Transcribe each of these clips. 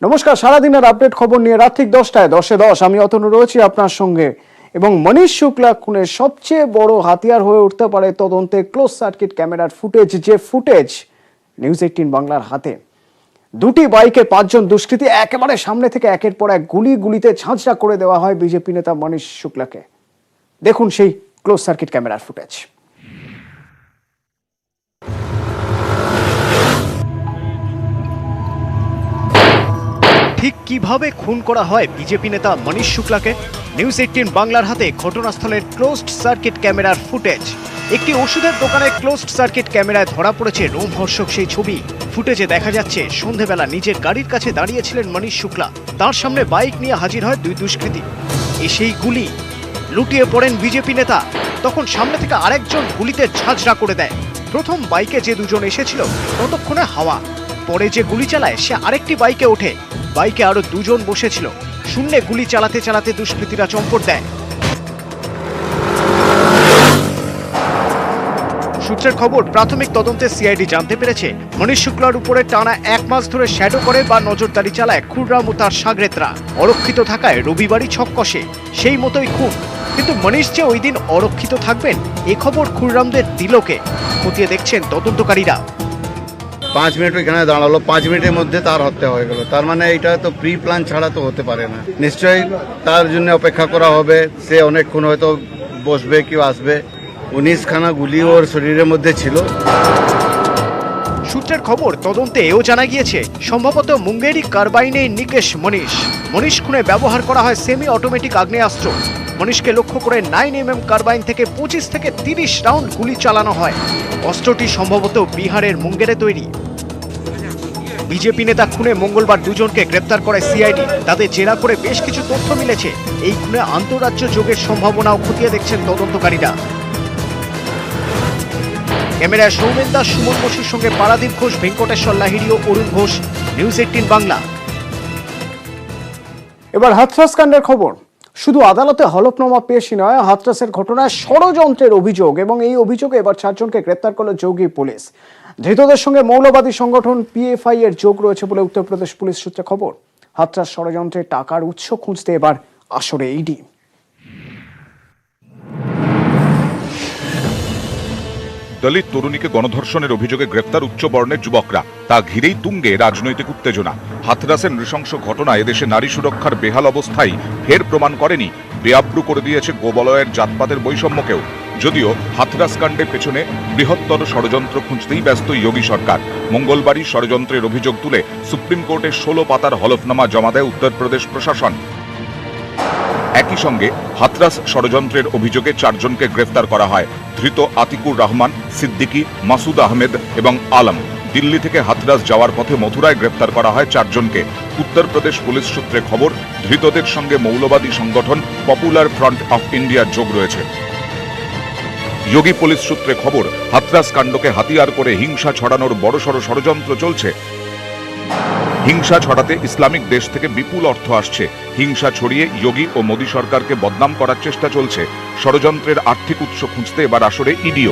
নমস্কার, সারাদিনের আপডেট খবর নিয়ে রাত ঠিক 10টায় 10-10 আমি অতনু রয়েছি আপনার সঙ্গে। এবং মনীষ শুক্লা খুনের সবচেয়ে বড় হাতিয়ার হয়ে উঠতে পারে তদন্তে ক্লোজ সার্কিট ক্যামেরার ফুটেজ। যে ফুটেজ নিউজ 18 বাংলার হাতে। দুটি বাইকে 5 জন দুষ্কৃতী একেবারে সামনে থেকে একের পর এক গুলিতে ঝাঁঝরা করে দেওয়া হয় বিজেপি নেতা মনীষ শুক্লাকে। দেখুন সেই ক্লোজ সার্কিট ক্যামেরার ফুটেজ। ঠিক কিভাবে খুন করা হয় বিজেপি নেতা মনীষ শুক্লাকে? নিউজ 18 বাংলার হাতে ঘটনাস্থলের ক্লোজড সার্কিট ক্যামেরার ফুটেজ। একটি ওষুধের দোকানে ক্লোজড সার্কিট ক্যামেরায় ধরা পড়েছে রোমহর্ষক সেই ছবি। ফুটেজে দেখা যাচ্ছে সন্ধেবেলা নিজের গাড়ির কাছে দাঁড়িয়েছিলেন মনীষ শুক্লা। তার সামনে বাইক নিয়ে হাজির হয় দুই দুষ্কৃতী। এসেই গুলি, লুটিয়ে পড়েন বিজেপি নেতা। তখন সামনে থেকে আরেকজন গুলিতে ঝাঁঝরা করে দেয়। প্রথম বাইকে যে দুজন এসেছিল ততক্ষণে হাওয়া, পরে যে গুলি চালায় সে আরেকটি বাইকে ওঠে। বাইকে আরো দুজন বসেছিল। শূন্যে গুলি চালাতে চালাতে দুষ্কৃতীরা চম্পট দেয়। সূত্রের খবর, প্রাথমিক তদন্তে সিআইডি জানতে পেরেছে মনীষ শুক্লার উপরে টানা 1 মাস ধরে শ্যাডো করে বা নজরদারি চালায় খুররাম ও তার সাগরেতরা। অরক্ষিত থাকায় রবিবারই ছক কষে, সেই মতোই খুন। কিন্তু মনীষ যে ওই দিন অরক্ষিত থাকবেন এ খবর খুররামদের দিলকে। খতিয়ে দেখছেন তদন্তকারীরা। 5 মিনিট ওইখানে দাঁড়ালো, 5 মিনিটের মধ্যে তার হত্যা হয়ে গেল। তার মানে এটা তো প্রি প্ল্যান ছাড়া তো হতে পারে না। নিশ্চয়ই তার জন্য অপেক্ষা করা হবে। সে অনেকক্ষণ হয়তো বসবে, কেউ আসবে। 19 খানা গুলি ওর শরীরের মধ্যে ছিল। সূত্রের খবর, তদন্তে এও জানা গিয়েছে সম্ভবত মুঙ্গেরি কারবাইনে নিকেশ মনীষ খুনে ব্যবহার করা হয় সেমি অটোমেটিক আগ্নেয়াস্ত্র। মনীষকে লক্ষ্য করে 9mm কারবাইন থেকে 25 থেকে 30 রাউন্ড গুলি চালানো হয়। অস্ত্রটি সম্ভবত বিহারের মুঙ্গেরে তৈরি। বিজেপি নেতা খুনে মঙ্গলবার দুজনকে গ্রেপ্তার করে সিআইডি। তাদের জেরা করে বেশ কিছু তথ্য মিলেছে। এই খুনে আন্তঃরাজ্য যোগের সম্ভাবনাও খতিয়ে দেখছেন তদন্তকারীরা। ক্যামেরায় সৌমেন দাস, সুমন বসুর সঙ্গে পারাদীপ ঘোষ, ভেঙ্কটেশ্বর লাহিড়ী ও অরুণ ঘোষ। নিউজ 18 বাংলা। এবার হাথরাস কাণ্ডের খবর। শুধু আদালতে হলফনামা পেশই নয়, হাথরাসের ঘটনায় ষড়যন্ত্রের অভিযোগ এবং এই অভিযোগে এবার 4 জনকে গ্রেপ্তার করল যোগী পুলিশ। ধৃতদের সঙ্গে মৌলবাদী সংগঠন পিএফআই এর যোগ রয়েছে বলে উত্তরপ্রদেশ পুলিশ সূত্রে খবর। হাথরাস ষড়যন্ত্রের টাকার উৎস খুঁজতে এবার আসরে ইডি। দলিত তরুণীকে গণধর্ষণের অভিযোগে গ্রেফতার উচ্চ বর্ণের যুবকরা। তা ঘিরেই তুঙ্গে রাজনৈতিক উত্তেজনা। হাথরাসের নৃশংস ঘটনা এদেশে নারী সুরক্ষার বেহাল অবস্থায় ফের প্রমাণ করেনি, বেআব্রু করে দিয়েছে গোবলয়ের জাতপাতের বৈষম্যকেও। যদিও হাথরাস কাণ্ডের পেছনে বৃহত্তর ষড়যন্ত্র খুঁজতেই ব্যস্ত যোগী সরকার। মঙ্গলবারই ষড়যন্ত্রের অভিযোগ তুলে সুপ্রিম কোর্টে 16 পাতার হলফনামা জমা দেয় উত্তরপ্রদেশ প্রশাসন। একই সঙ্গে হাথরাস ষড়যন্ত্রের অভিযোগে 4 জনকে গ্রেফতার করা হয়। ধৃত আতিকুর রহমান, সিদ্দিকী, মাসুদ আহমেদ এবং আলম। দিল্লি থেকে হাথরাস যাওয়ার পথে মথুরায় গ্রেফতার করা হয় 4 জনকে। উত্তরপ্রদেশ পুলিশ সূত্রে খবর, ধৃতদের সঙ্গে মৌলবাদী সংগঠন পপুলার ফ্রন্ট অফ ইন্ডিয়ার যোগ রয়েছে। যোগী পুলিশ সূত্রে খবর, হাথরাস কাণ্ডকে হাতিয়ার করে হিংসা ছড়ানোর বড়সড় ষড়যন্ত্র চলছে। হিংসা ছড়াতে ইসলামিক দেশ থেকে বিপুল অর্থ আসছে। হিংসা ছড়িয়ে যোগী ও মোদী সরকারকে বদনাম করার চেষ্টা চলছে। ষড়যন্ত্রের আর্থিক উৎস খুঁজতে এবার আসরে ইডিও।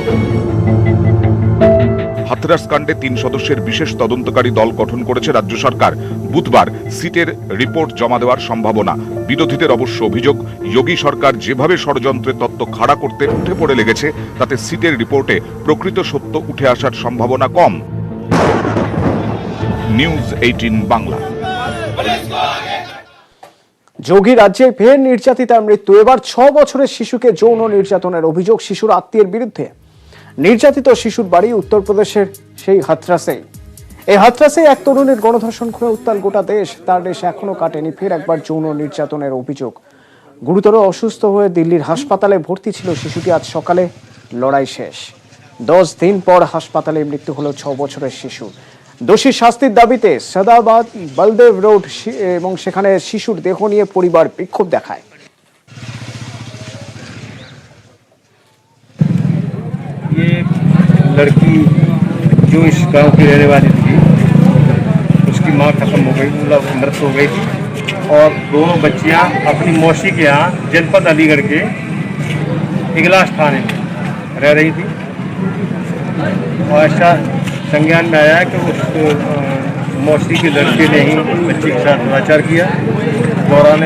হাথরাস কাণ্ডে 3 সদস্যের বিশেষ তদন্তকারী দল গঠন করেছে রাজ্য সরকার। বুধবার সিটের রিপোর্ট জমা দেওয়ার সম্ভাবনা। বিরোধীদের অবশ্য অভিযোগ, যোগী সরকার যেভাবে ষড়যন্ত্রের তত্ত্ব খাড়া করতে উঠে পড়ে লেগেছে তাতে সিটের রিপোর্টে প্রকৃত সত্য উঠে আসার সম্ভাবনা কম। নিউজ 18 বাংলা। যোগী রাজ্যে ফের নির্যাতিতার মৃত্যু। এবার 6 বছরের শিশুকে যৌন নির্যাতনের অভিযোগ শিশুর আত্মীয়ের বিরুদ্ধে। নির্যাতিত শিশুর বাড়ি উত্তরপ্রদেশের সেই হাথরাসে। এই হাথরাসে এক তরুণীর গণধর্ষণ খুনে উত্তাল গোটা দেশ। তার দেশ এখনো কাটেনি ফের একবার যৌন নির্যাতনের অভিযোগ। গুরুতর অসুস্থ হয়ে দিল্লির হাসপাতালে ভর্তি ছিল শিশুটি। আজ সকালে লড়াই শেষ। 10 দিন পর হাসপাতালে মৃত্যু হলো 6 বছরের শিশু। দোষী শাস্তির দাবিতে সাদাবাদ বলদেব রোড এবং সেখানে শিশুর দেহ নিয়ে পরিবার বিক্ষোভ দেখায়। ये लड़की जो इस गांव की रहने वाली थी, उसकी मां खत्म हो गई, मतलब मृत हो गई थी। और दोनों बच्चियां अपनी मौसी के यहाँ जनपद अलीगढ़ के इगलास थाने में रह रही थी। और ऐसा संज्ञान में आया कि उस मौसी के लड़के ने ही बच्ची के साथ दुराचार किया। दौरान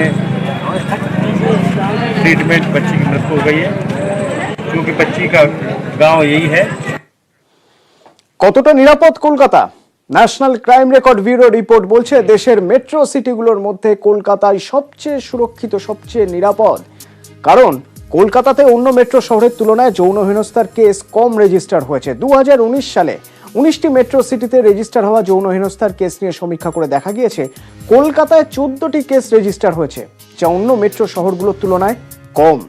ट्रीटमेंट बच्ची की मृत्यु हो गई है, क्योंकि बच्ची का गांव यही है। কতটা নিরাপদ Kolkata? National crime record bureau report বলছে দেশের মেট্রো সিটিগুলোর মধ্যে কলকাতাই সবচেয়ে সুরক্ষিত, সবচেয়ে নিরাপদ। কারণ কলকাতাতে অন্য মেট্রো শহরের তুলনায় যৌন হেনস্থার কেস কম রেজিস্টার হয়েছে। 2019 সালে 19টি মেট্রো সিটিতে রেজিস্টার হওয়া যৌন হেনস্থার কেস নিয়ে সমীক্ষা করে দেখা গিয়েছে কলকাতায় 14টি কেস রেজিস্টার হয়েছে, যা অন্য মেট্রো শহরগুলোর তুলনায় কম।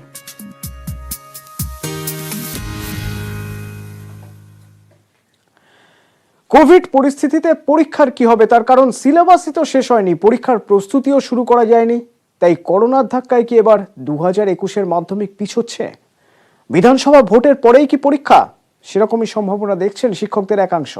কোভিড পরিস্থিতিতে পরীক্ষার কি হবে, তার কারণ সিলেবাসই তো শেষ হয়নি, পরীক্ষার প্রস্তুতিও শুরু করা যায়নি। তাই করোনার ধাক্কায় কি এবার 2021-এর মাধ্যমিক পিছোচ্ছে? বিধানসভা ভোটের পরেই কি পরীক্ষা? সেরকমই সম্ভাবনা দেখছেন শিক্ষকদের একাংশ।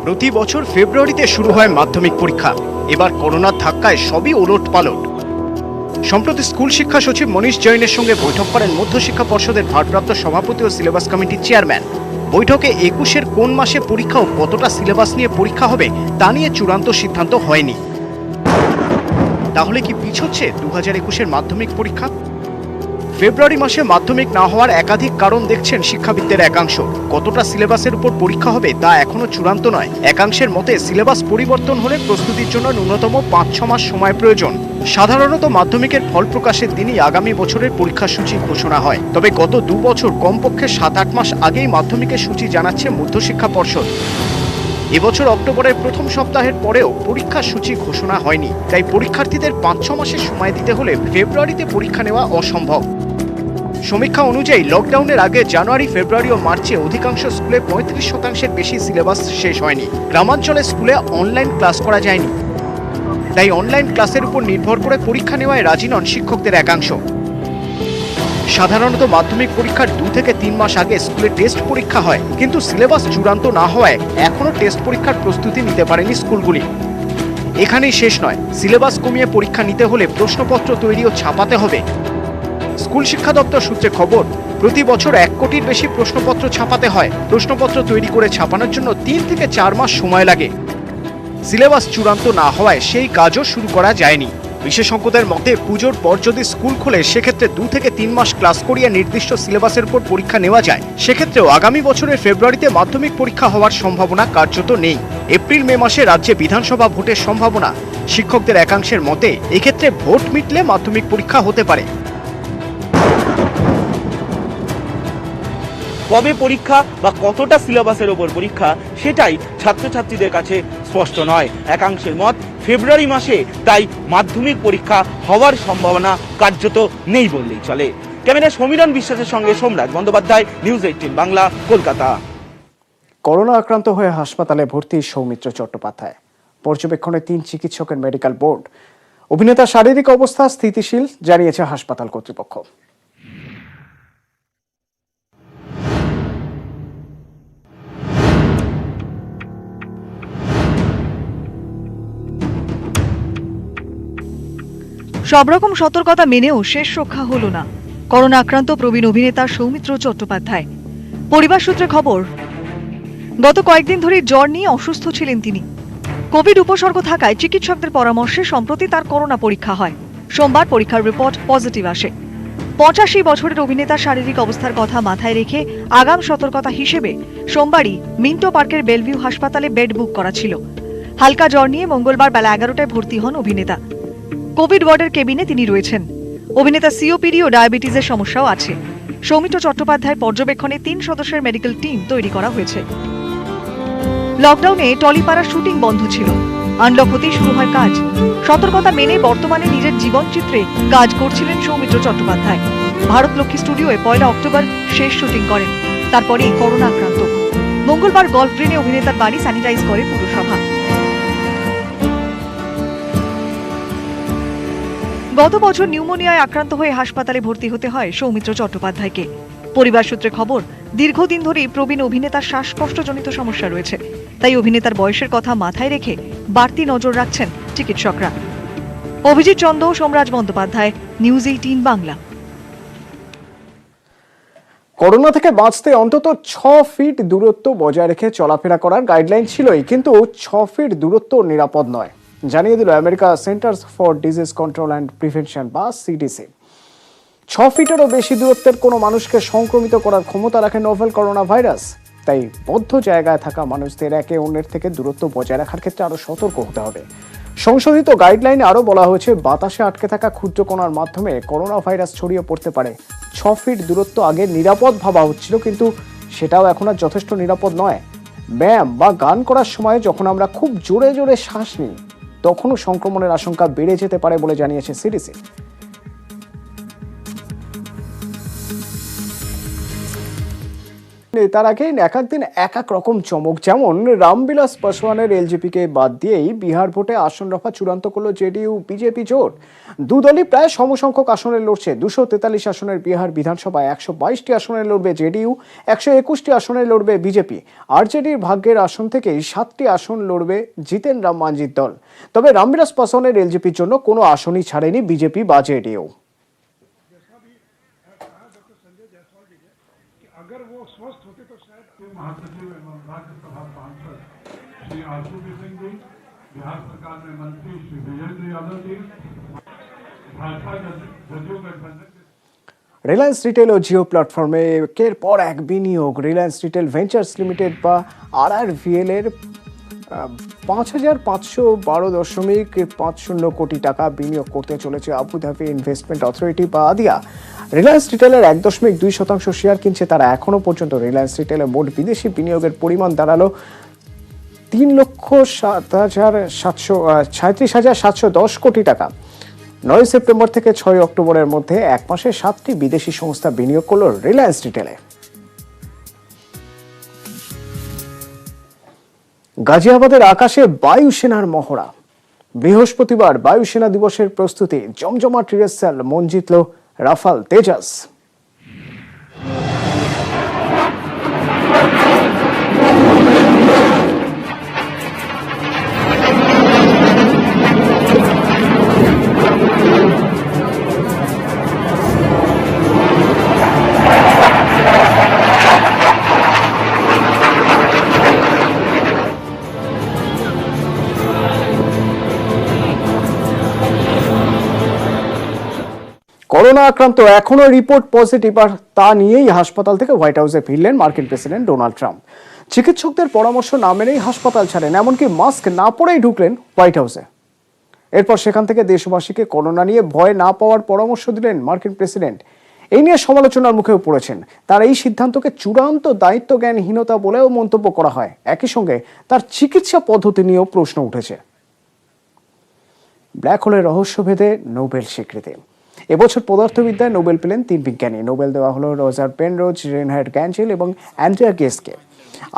প্রতি বছর ফেব্রুয়ারিতে শুরু হয় মাধ্যমিক পরীক্ষা। এবার করোনার ধাক্কায় সবই ওলটপালট। সম্প্রতি স্কুল শিক্ষা সচিব মনীষ জৈনের সঙ্গে বৈঠক করেন মধ্যশিক্ষা পর্ষদের ভারপ্রাপ্ত সভাপতি ও সিলেবাস কমিটির চেয়ারম্যান। বৈঠকে 21-এর কোন মাসে পরীক্ষা ও কতটা সিলেবাস নিয়ে পরীক্ষা হবে তা নিয়ে চূড়ান্ত সিদ্ধান্ত হয়নি। তাহলে কি পিছোচ্ছে 2021-এর মাধ্যমিক পরীক্ষা? ফেব্রুয়ারি মাসে মাধ্যমিক না হওয়ার একাধিক কারণ দেখছেন শিক্ষাবিদদের একাংশ। কতটা সিলেবাসের উপর পরীক্ষা হবে তা এখনো চূড়ান্ত নয়। একাংশের মতে সিলেবাস পরিবর্তন হলে প্রস্তুতির জন্য ন্যূনতম 5-6 মাস সময় প্রয়োজন। সাধারণত মাধ্যমিকের ফল প্রকাশের দিনই আগামী বছরের পরীক্ষার সূচি ঘোষণা হয়। তবে গত 2 বছর কমপক্ষে 7-8 মাস আগেই মাধ্যমিকের সূচি জানাচ্ছে মধ্যশিক্ষা পর্ষদ। এবছর অক্টোবরের প্রথম সপ্তাহের পরেও পরীক্ষার সূচি ঘোষণা হয়নি। তাই পরীক্ষার্থীদের 5-6 মাসের সময় দিতে হলে ফেব্রুয়ারিতে পরীক্ষা নেওয়া অসম্ভব। সমীক্ষা অনুযায়ী লকডাউনের আগে জানুয়ারি, ফেব্রুয়ারি ও মার্চে অধিকাংশ স্কুলে 35% বেশি সিলেবাস শেষ হয়নি। গ্রামাঞ্চলের স্কুলে অনলাইন ক্লাস করা যায়নি। তাই অনলাইন ক্লাসের উপর নির্ভর করে পরীক্ষা নেওয়ায় রাজি নন শিক্ষকদের একাংশ। সাধারণত মাধ্যমিক পরীক্ষার 2 থেকে 3 মাস আগে স্কুলে টেস্ট পরীক্ষা হয়, কিন্তু সিলেবাস চূড়ান্ত না হওয়ায় এখনো টেস্ট পরীক্ষার প্রস্তুতি নিতে পারেনি স্কুলগুলি। এখানেই শেষ নয়, সিলেবাস কমিয়ে পরীক্ষা নিতে হলে প্রশ্নপত্র তৈরি ও ছাপাতে হবে। স্কুল শিক্ষা দপ্তর সূত্রে খবর, প্রতি বছর 1 কোটির বেশি প্রশ্নপত্র ছাপাতে হয়। প্রশ্নপত্র তৈরি করে ছাপানোর জন্য 3 থেকে 4 মাস সময় লাগে। সিলেবাস চূড়ান্ত না হওয়ায় সেই কাজও শুরু করা যায়নি। বিশেষজ্ঞদের মতে পুজোর পর যদি স্কুল খোলে সেক্ষেত্রে 2 থেকে 3 মাস ক্লাস করিয়ে নির্দিষ্ট সিলেবাসের উপর পরীক্ষা নেওয়া যায়। সেক্ষেত্রেও আগামী বছরের ফেব্রুয়ারিতে মাধ্যমিক পরীক্ষা হওয়ার সম্ভাবনা কার্যত নেই। এপ্রিল-মে মাসে রাজ্যে বিধানসভা ভোটের সম্ভাবনা। শিক্ষকদের একাংশের মতে এক্ষেত্রে ভোট মিটলে মাধ্যমিক পরীক্ষা হতে পারে। কবে পরীক্ষা বা কতটা সিলেবাসের ওপর পরীক্ষা সেটাই ছাত্রছাত্রীদের কাছে স্পষ্ট নয়। একাংশের মত ফেব্রুয়ারি মাসে তাই মাধ্যমিক পরীক্ষা হওয়ার সম্ভাবনা কার্যত নেই বললেই চলে। ক্যামেরা সমীরণ বিশ্বাসের সঙ্গে সোমরাজ বন্দ্যোপাধ্যায়, নিউজ 18 বাংলা, কলকাতা। করোনা আক্রান্ত হয়ে হাসপাতালে ভর্তি সৌমিত্র চট্টোপাধ্যায়। পর্যবেক্ষণে 3 চিকিৎসকের মেডিকেল বোর্ড। অভিনেতার শারীরিক অবস্থা স্থিতিশীল জানিয়েছে হাসপাতাল কর্তৃপক্ষ। সব রকম সতর্কতা মেনেও শেষ রক্ষা হলো না করোনা আক্রান্ত প্রবীণ অভিনেতা সৌমিত্র চট্টোপাধ্যায়। পরিবার সূত্রে খবর, গত কয়েকদিন ধরে জ্বর নিয়ে অসুস্থ ছিলেন তিনি। কোভিড উপসর্গ থাকায় চিকিৎসকদের পরামর্শে সম্প্রতি তার করোনা পরীক্ষা হয়। সোমবার পরীক্ষার রিপোর্ট পজিটিভ আসে। 85 বছরের অভিনেতার শারীরিক অবস্থার কথা মাথায় রেখে আগাম সতর্কতা হিসেবে সোমবারই মিন্টো পার্কের বেলভিউ হাসপাতালে বেড বুক করা ছিল। হালকা জ্বর নিয়ে মঙ্গলবার বেলা 11টায় ভর্তি হন অভিনেতা। কোভিড ওয়ার্ডের কেবিনে তিনি রয়েছেন। অভিনেতা সিওপিডি ও ডায়াবেটিসের সমস্যাও আছে। সৌমিত্র চট্টোপাধ্যায়ের পর্যবেক্ষণে 3 সদস্যের মেডিকেল টিম তৈরি করা হয়েছে। লকডাউনে টলিপাড়ার শুটিং বন্ধ ছিল। আনলক হতেই শুরু হয় কাজ। সতর্কতা মেনে বর্তমানে নিজের জীবনচিত্রে কাজ করছিলেন সৌমিত্র চট্টোপাধ্যায়। ভারত লক্ষ্মী স্টুডিওয়ে 1 অক্টোবর শেষ শুটিং করেন। তারপরে করোনা আক্রান্ত। মঙ্গলবার গল্ফ গ্রিনে অভিনেতার বাড়ি স্যানিটাইজ করে পুরসভা। গত বছর নিউমোনিয়ায় আক্রান্ত হয়ে হাসপাতালে ভর্তি হতে হয় সৌমিত্র চট্টোপাধ্যায়কে। পরিবার সূত্রে খবর, দীর্ঘদিন ধরেই প্রবীণ অভিনেতার শ্বাসকষ্টজনিত সমস্যা রয়েছে। তাই অভিনেতার বয়সের কথা মাথায় রেখে বাড়তি নজর রাখছেন চিকিৎসকরা। অভিজিৎ চন্দ, সোমরাজ বন্দ্যোপাধ্যায়, নিউজ 18 বাংলা। করোনা থেকে বাঁচতে অন্তত 6 ফিট দূরত্ব বজায় রেখে চলাফেরা করার গাইডলাইন ছিলই, কিন্তু 6 ফিট দূরত্ব নিরাপদ নয়, জানিয়ে দিল America centres for disease control and prevention বা সিডিসি। 6 ফিটেরও বেশি দূরত্বের কোনো মানুষকে সংক্রমিত করার ক্ষমতা রাখে নোভেল করোনা ভাইরাস। তাই বদ্ধ জায়গায় থাকা মানুষদের একে অন্যের থেকে দূরত্ব বজায় রাখার ক্ষেত্রে আরো সতর্ক হতে হবে। সংশোধিত গাইডলাইনে আরো বলা হয়েছে, বাতাসে আটকে থাকা ক্ষুদ্র কণার মাধ্যমে করোনা ভাইরাস ছড়িয়ে পড়তে পারে। 6 ফিট দূরত্ব আগে নিরাপদ ভাবা হচ্ছিল, কিন্তু সেটাও এখন আর যথেষ্ট নিরাপদ নয়। ব্যায়াম বা গান করার সময় যখন আমরা খুব জোরে জোরে শ্বাস নিই, তখনও সংক্রমণের আশঙ্কা বেড়ে যেতে পারে বলে জানিয়েছে সিডিসি। তার আগে এক একদিন এক এক রকম চমক, যেমন রামবিলাস পাসওয়ানের এলজেপিকে বাদ দিয়েই বিহার ভোটে আসন রফা চূড়ান্ত করলো জেডিইউ বিজেপি জোট। দুদলই প্রায় সমসংখ্যক আসনে লড়ছে। 243 আসনের বিহার বিধানসভায় 122টি আসনে লড়বে জেডিইউ, 121টি আসনে লড়বে বিজেপি। আরজেডির ভাগ্যের আসন থেকেই 7টি আসন লড়বে জিতেন রাম মাঞ্জির দল। তবে রামবিলাস পাসওয়ানের এলজেপির জন্য কোনো আসনই ছাড়েনি বিজেপি বা জেডিইউ। अगर वो स्वस्थ होते तो शायद महासचिव एवं राज्यसभा सांसद श्री आशुतोष सिंह जी, बिहार सरकार में मंत्री श्री विजेंद्र यादव जी, भाजपा जदयू गठबंधन। রিলায়েন্স রিটেল ও জিও প্ল্যাটফর্মে একের পর এক বিনিয়োগ। রিলায়েন্স রিটেল ভেঞ্চার্স লিমিটেড বা RRVL এর 5,512.50 কোটি টাকা বিনিয়োগ করতে চলেছে আবুধাবি ইনভেস্টমেন্ট অথরিটি বা আদিয়া। রিলায়েন্স রিটেলের 1.2% শেয়ার কিনছে তারা। এখনো পর্যন্ত রিলায়েন্স রিটেলে মোট বিদেশি বিনিয়োগের পরিমাণ দাঁড়ালো 3,37,710 কোটি টাকা। 9 সেপ্টেম্বর থেকে 6 অক্টোবরের মধ্যে এক মাসে 7টি বিদেশি সংস্থা বিনিয়োগ করল রিলায়েন্স রিটেলে। গাজিয়াবাদের আকাশে বায়ুসেনার মহড়া। বৃহস্পতিবার বায়ুসেনা দিবসের প্রস্তুতি, জমজমাট রিহার্সাল, মন জিতল রাফাল তেজাস। করোনা আক্রান্ত এখনো রিপোর্ট পজিটিভ, আর তা নিয়েই হাসপাতাল থেকে হোয়াইট হাউসে ফিরলেন মার্কিন প্রেসিডেন্ট ডোনাল্ড ট্রাম্প। চিকিৎসকদের পরামর্শ না মেনেই হাসপাতাল ছাড়েন, এমনকি মাস্ক না পরেই ঢুকলেন হোয়াইট হাউসে। এরপর সেখান থেকে দেশবাসীকে করোনা নিয়ে ভয় না পাওয়ার পরামর্শ দিলেন মার্কিন প্রেসিডেন্ট। এই নিয়ে সমালোচনার মুখেও পড়েছেন। তার এই সিদ্ধান্তকে চূড়ান্ত দায়িত্ব জ্ঞানহীনতা বলেও মন্তব্য করা হয়। একই সঙ্গে তার চিকিৎসা পদ্ধতি নিয়েও প্রশ্ন উঠেছে। ব্ল্যাক হোলের রহস্য ভেদে নোবেল স্বীকৃতি। এবছর পদার্থবিদ্যায় নোবেল পেলেন 3 বিজ্ঞানী। নোবেল দেওয়া হলো রজার পেনরোজ, রেনহার্ড গ্যাঞ্জেল এবং অ্যান্ড্রিয়া গেসকে।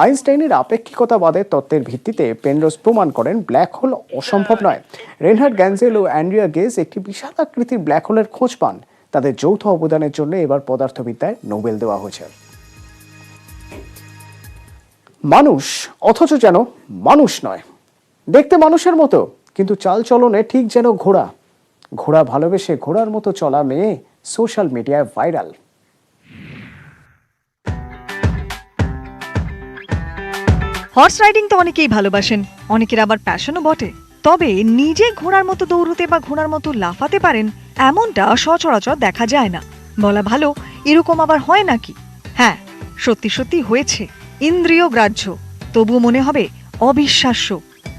আইনস্টাইনের আপেক্ষিকতাবাদের তত্ত্বের ভিত্তিতে পেনরোজ প্রমাণ করেন ব্ল্যাক হোল অসম্ভব নয়। রেনহার্ড গ্যাঞ্জেল ও অ্যান্ড্রিয়া গেস একটি বিশাল আকৃতির ব্ল্যাক হোলের খোঁজ পান। তাদের যৌথ অবদানের জন্য এবার পদার্থবিদ্যায় নোবেল দেওয়া হয়েছে। মানুষ অথচ যেন মানুষ নয়, দেখতে মানুষের মতো কিন্তু চালচলনে ঠিক যেন ঘোড়া। ঘোড়া ভালোবেসে ঘোড়ার মতো চলা মেয়ে সোশ্যাল মিডিয়ায় ভাইরাল। হর্স রাইডিং তো অনেকেই ভালোবাসেন, অনেকের আবার প্যাশনও বটে। তবে নিজে ঘোড়ার মতো দৌড়তে বা ঘোড়ার মতো লাফাতে পারেন এমনটা সচরাচর দেখা যায় না। বলা ভালো, এরকম আবার হয় নাকি? হ্যাঁ, সত্যি সত্যি হয়েছে। ইন্দ্রিয় গ্রাহ্য, তবু মনে হবে অবিশ্বাস্য।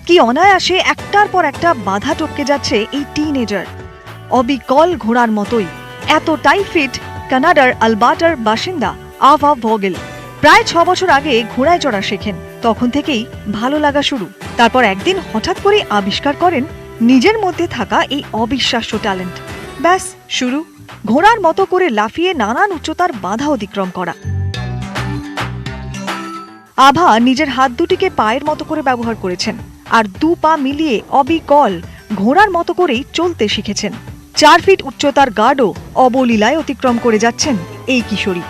কি অনায়াসে একটার পর একটা বাধা টপকে যাচ্ছে এই টিনেজার। অবিকল ঘোড়ার মতোই, এতটাই ফিট কানাডার আলবার্টার বাসিন্দা আভা ভগেল। প্রায় 6 বছর আগে ঘোড়ায় চড়া শেখেন, তখন থেকেই ভালো লাগা শুরু। তারপর একদিন হঠাৎ করে আবিষ্কার করেন নিজের মধ্যে থাকা এই অবিশ্বাস্য ট্যালেন্ট। ব্যাস শুরু, ঘোড়ার মতো করে লাফিয়ে নানান উচ্চতার বাধা অতিক্রম করা। আভা নিজের হাত দুটিকে পায়ের মতো করে ব্যবহার করেছেন, আর 2 পা মিলিয়ে অবিকল ঘোড়ার মতো করেই চলতে শিখেছেন। 4 ফিট উচ্চতার গার্ডও অবলীলায় অতিক্রম করে যাচ্ছেন এই কিশোরী।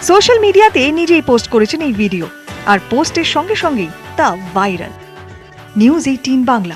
সোশ্যাল মিডিয়াতে নিজেই পোস্ট করেছেন এই ভিডিও, আর পোস্টের সঙ্গে সঙ্গেই তা ভাইরাল। নিউজ 18 বাংলা।